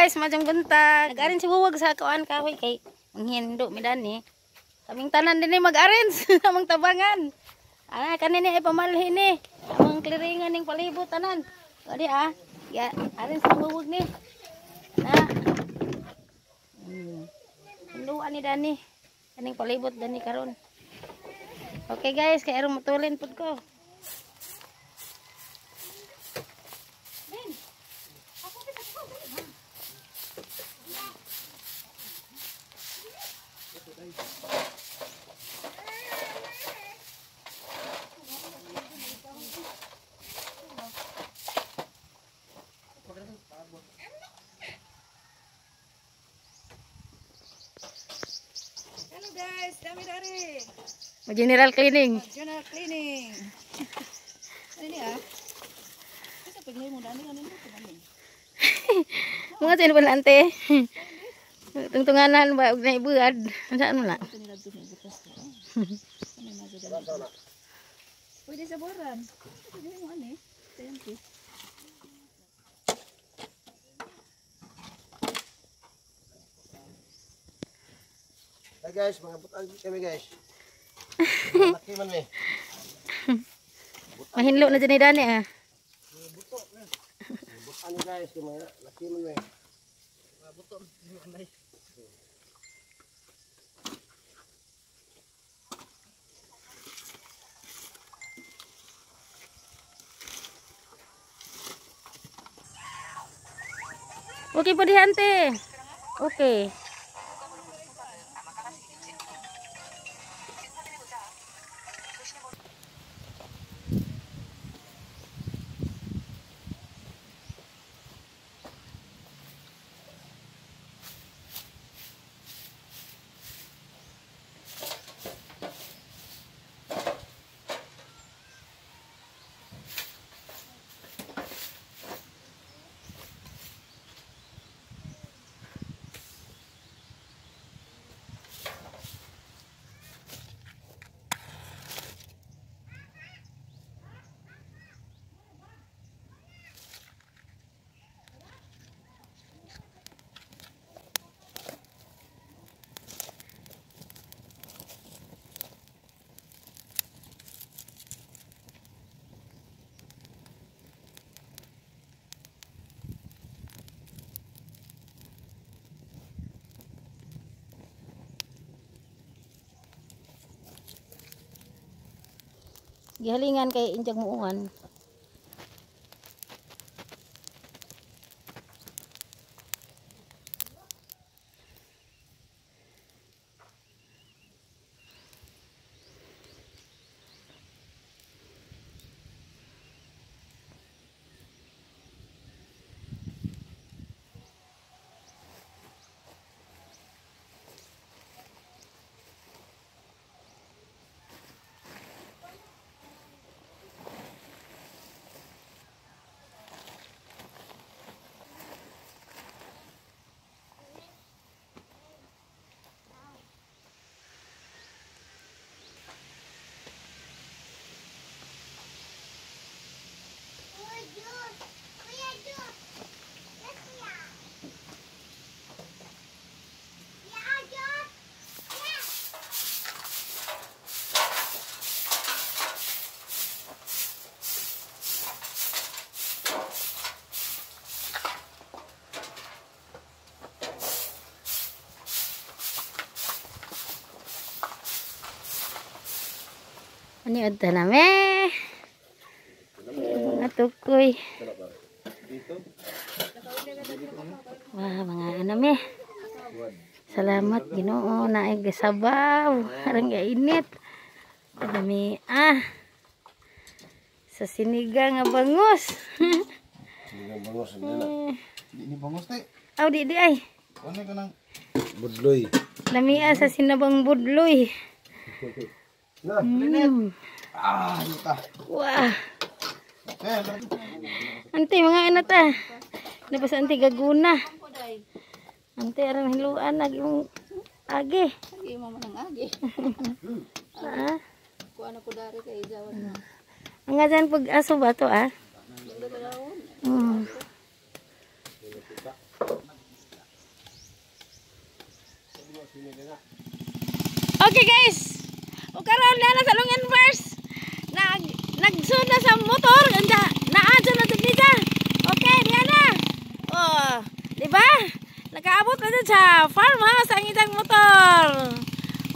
guys, macam buntag. Nag-arin si Buwag sa kuan kahoy kay manghindo midan ni. Kaming tanan din mag-arin sa among tabangan. Ana kanini ay pamalhin ni. Among kliringan ning palibot tanan. O di ya arin si Buwag ni. Na. Hinduan ni Dani. Kaning palibot Dani karon. Okay guys, kay aron mutulin pud ko. Hello guys, dami-dari. General cleaning. General cleaning. Ano ni Kasi pagli mo dami kanino kanino. Mga tin pala ante. Tungtunganan ba og naibuad. Saan mo na? Pwede sa boran. Pwede mo ani. Thank you. Hey guys, mga butan kami guys. Laki man eh. Mahinlo na dyan ni Dani Butan guys, mga laki man eh. Mga butan may. Okay po di ante. Okay. Gihalingan kay injang muungan. Ani adta na me. Mga tukoy. Wah, mga ano me. Salamat Ginoo na ay gasabaw. Harang gainit. Kadami sa sinigang nga bangus. Sinigang bangus nila. Di bangus te. Aw di ay. Ano ka nang budloy. Lamia sa sinabang budloy. Luta. Wah. Ante mga ano ta. Napasa ante gaguna. Ante arang hiluan lagi mong agi. Agi mo man ang agi. Kuha na ko dari kay jawan mo. Ang dyan pag aso ba to Okay guys. O karon na sa Long Inverse. Nagsud na sa motor, anda naadyo na dito siya. Okay, diyan na. Oh, di ba? Nakaabot na dito sa farmhouse ang itang motor.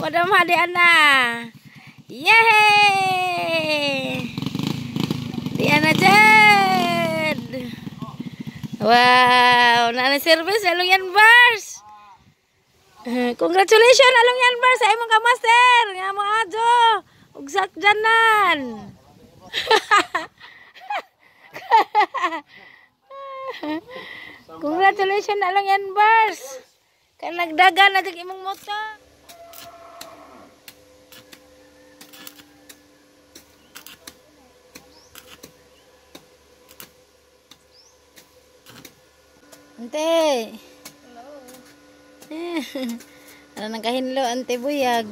Wala mahadian na. Yay! Diyan na dyan. Wow, na-service sa Long Inverse. Congratulations Along Inverse sa imong ka-master. Nga mo adyo. Ugsak dyanan. Congratulations Along Inverse. Kaya nagdagan na dyan imong motor. Ante. Ano nang kahinlo ante buyag.